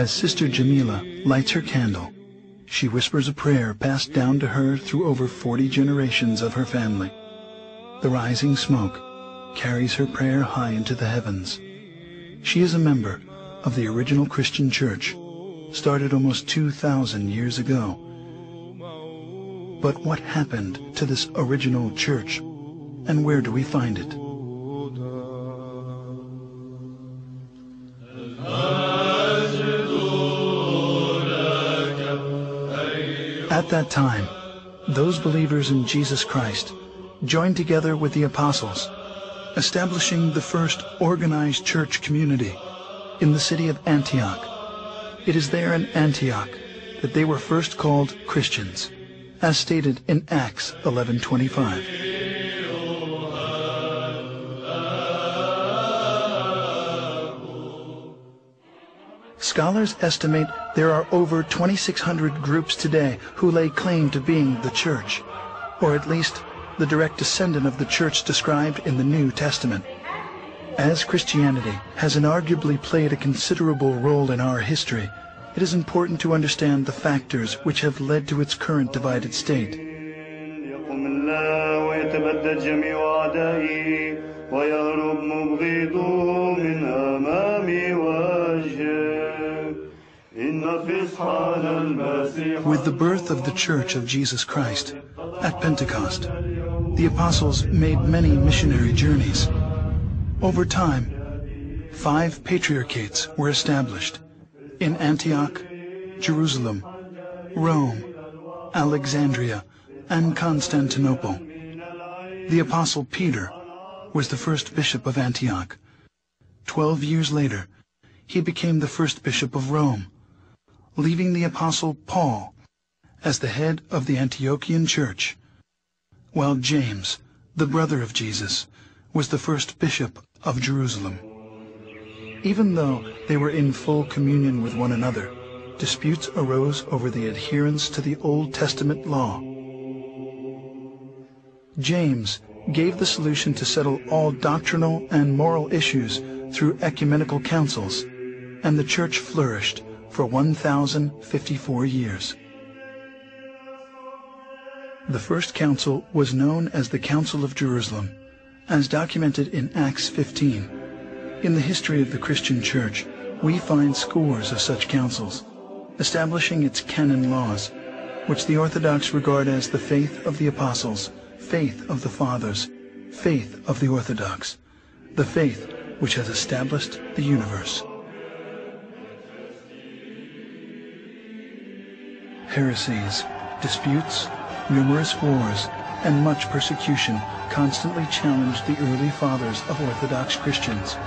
As Sister Jamila lights her candle, she whispers a prayer passed down to her through over 40 generations of her family. The rising smoke carries her prayer high into the heavens. She is a member of the original Christian church, started almost 2,000 years ago. But what happened to this original church, and where do we find it? At that time, those believers in Jesus Christ joined together with the apostles, establishing the first organized church community in the city of Antioch. It is there in Antioch that they were first called Christians, as stated in Acts 11:25. Scholars estimate there are over 2,600 groups today who lay claim to being the church, or at least the direct descendant of the church described in the New Testament. As Christianity has inarguably played a considerable role in our history, it is important to understand the factors which have led to its current divided state. With the birth of the Church of Jesus Christ at Pentecost, the apostles made many missionary journeys. Over time, 5 patriarchates were established in Antioch, Jerusalem, Rome, Alexandria, and Constantinople. The apostle Peter was the first bishop of Antioch. 12 years later, he became the first bishop of Rome, leaving the apostle Paul as the head of the Antiochian church, while James, the brother of Jesus, was the first bishop of Jerusalem. Even though they were in full communion with one another, disputes arose over the adherence to the Old Testament law. James gave the solution to settle all doctrinal and moral issues through ecumenical councils, and the church flourished for 1,054 years. The first council was known as the Council of Jerusalem, as documented in Acts 15. In the history of the Christian Church, we find scores of such councils, establishing its canon laws, which the Orthodox regard as the faith of the apostles, faith of the fathers, faith of the Orthodox, the faith which has established the universe. Heresies, disputes, numerous wars, and much persecution constantly challenged the early fathers of Orthodox Christians.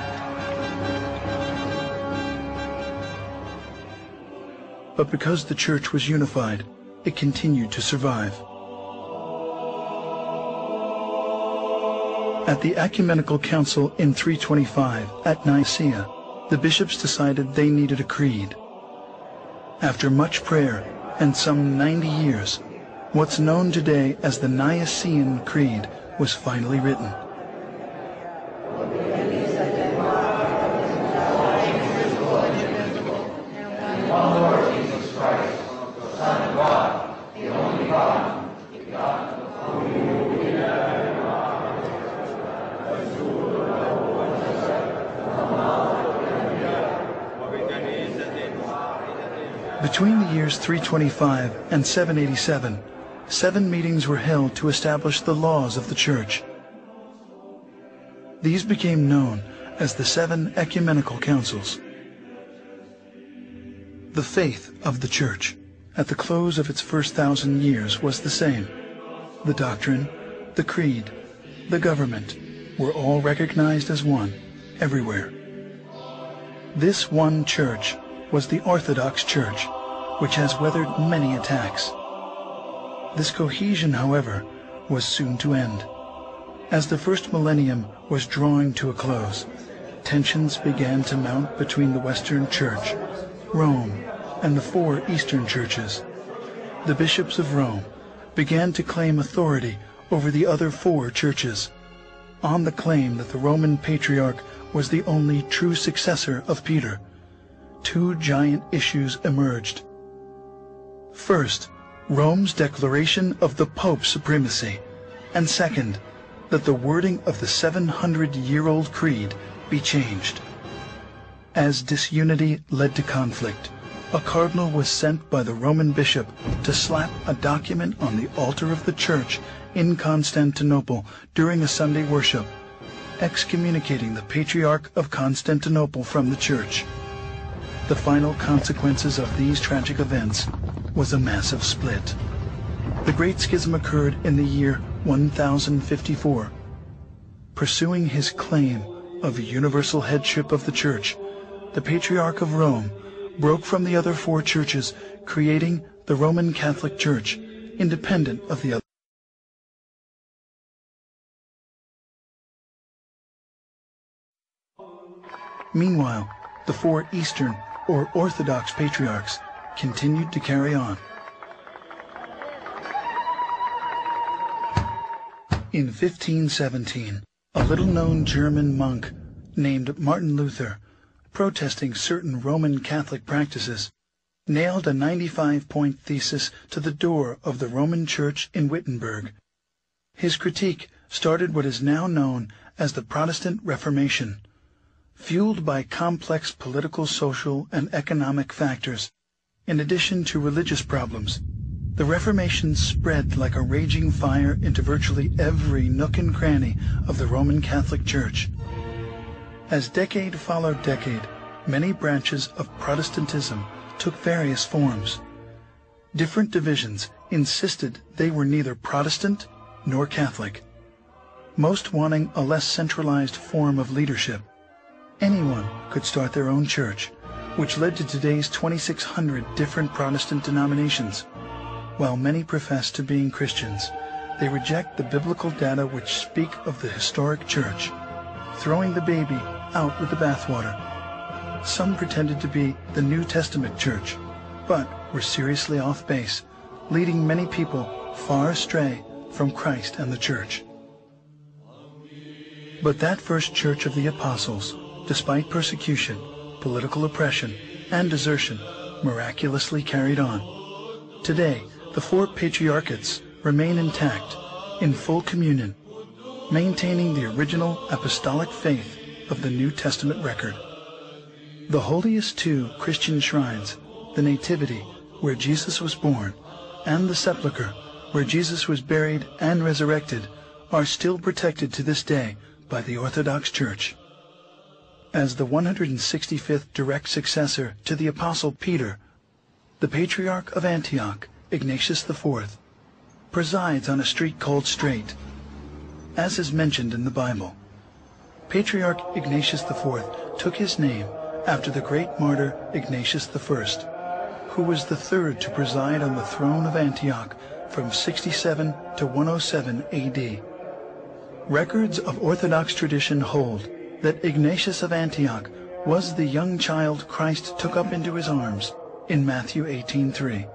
But because the church was unified, it continued to survive. At the Ecumenical Council in 325 at Nicaea, the bishops decided they needed a creed. After much prayer and some 90 years, what's known today as the Nicene Creed was finally written. Between the years 325 and 787, 7 meetings were held to establish the laws of the Church. These became known as the 7 Ecumenical Councils. The faith of the Church, at the close of its first 1,000 years, was the same. The doctrine, the creed, the government were all recognized as one, everywhere. This one Church was the Orthodox Church, which has weathered many attacks. This cohesion, however, was soon to end. As the first millennium was drawing to a close, tensions began to mount between the Western Church, Rome, and the 4 Eastern churches. The bishops of Rome began to claim authority over the other 4 churches, on the claim that the Roman Patriarch was the only true successor of Peter. two giant issues emerged. First, Rome's declaration of the Pope's supremacy, and second, that the wording of the 700-year-old creed be changed. As disunity led to conflict, a cardinal was sent by the Roman bishop to slap a document on the altar of the church in Constantinople during a Sunday worship, excommunicating the Patriarch of Constantinople from the church. The final consequences of these tragic events was a massive split. The Great Schism occurred in the year 1054. Pursuing his claim of universal headship of the Church, the Patriarch of Rome broke from the other four churches, creating the Roman Catholic Church, independent of the other. Meanwhile, the four Eastern or Orthodox Patriarchs continued to carry on. In 1517, a little-known German monk named Mартін Luther, protesting certain Roman Catholic practices, nailed a 95-point thesis to the door of the Roman Church in Wittenberg. His critique started what is now known as the Protestant Reformation. Fueled by complex political, social, and economic factors, in addition to religious problems, the Reformation spread like a raging fire into virtually every nook and cranny of the Roman Catholic Church. As decade followed decade, many branches of Protestantism took various forms. Different divisions insisted they were neither Protestant nor Catholic, most wanting a less centralized form of leadership. Anyone could start their own church, which led to today's 2,600 different Protestant denominations. While many profess to being Christians, they reject the biblical data which speak of the historic church, throwing the baby out with the bathwater. Some pretended to be the New Testament church, but were seriously off base, leading many people far astray from Christ and the church. But that first church of the apostles, despite persecution, political oppression, and desertion, miraculously carried on. Today, the four patriarchates remain intact, in full communion, maintaining the original apostolic faith of the New Testament record. The holiest two Christian shrines, the Nativity, where Jesus was born, and the Sepulchre, where Jesus was buried and resurrected, are still protected to this day by the Orthodox Church. As the 165th direct successor to the Apostle Peter, the Patriarch of Antioch, Ignatius IV, presides on a street called Straight, as is mentioned in the Bible. Patriarch Ignatius IV took his name after the great martyr Ignatius I, who was the third to preside on the throne of Antioch from 67 to 107 AD. Records of Orthodox tradition hold that Ignatius of Antioch was the young child Christ took up into his arms in Matthew 18:3.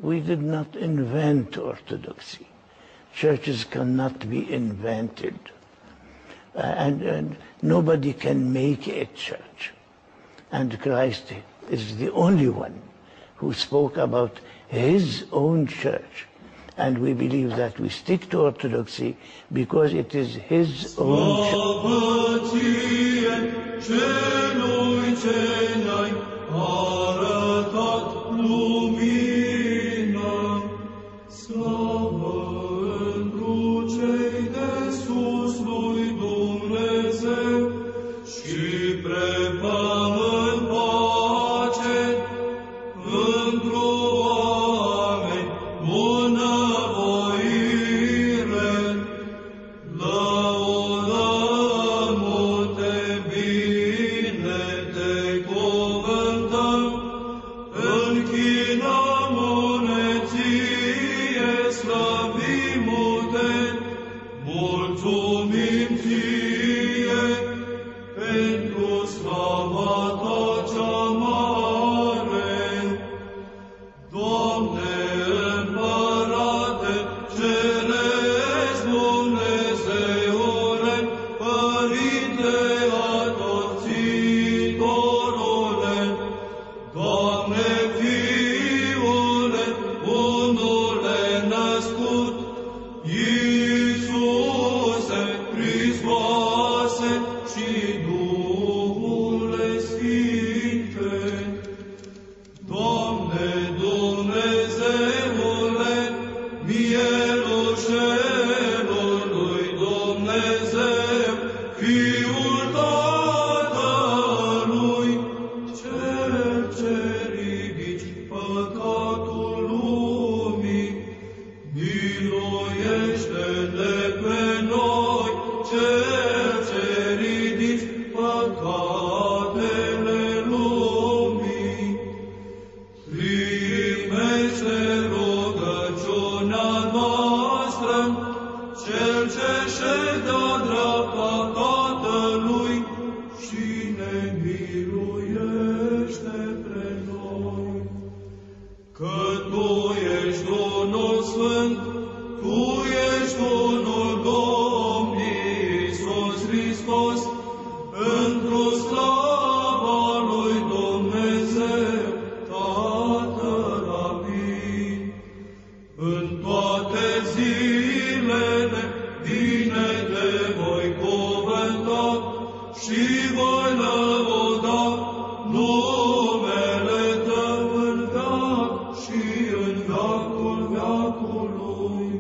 We did not invent orthodoxy. Churches cannot be invented. And nobody can make a church. And Christ is the only one who spoke about his own church. And we believe that we stick to orthodoxy because it is his own Domne, mielul celui Dumnezeu, Fiul Tatălui, Cel ce ridici păcatul lumii, miluiește-ne pe noi, Cel ce ridici păcatele lumii. Primește rugăciunea noastră, Cel ce ședea dreapta Tatălui și ne miluiește pe noi. Că Tu ești unul sfânt, Tu ești unul Domn Iisus Hristos, într-o slava lui Dumnezeu, Tatăl Amin. În toate zilele bine Te voi cuvânta și voi lăuda numele Tău în veac și în veacul veacului.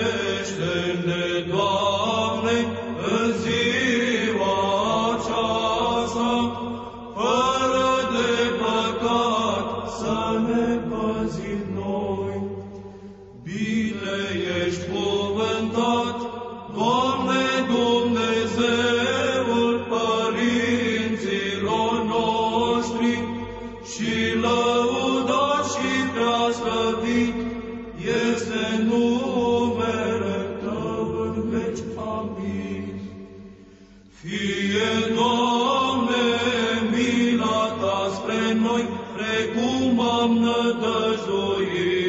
Învrednicește-ne, Doamne, în ziua aceasta, fără de păcat să ne păzim noi. Bine ești cuvântat, Doamne Dumnezeul părinților noștri, și lăudat și preaslăvit este numele Tău în veci. Amin. Fie, Doamne, mila Ta spre noi, precum am nădăjduit.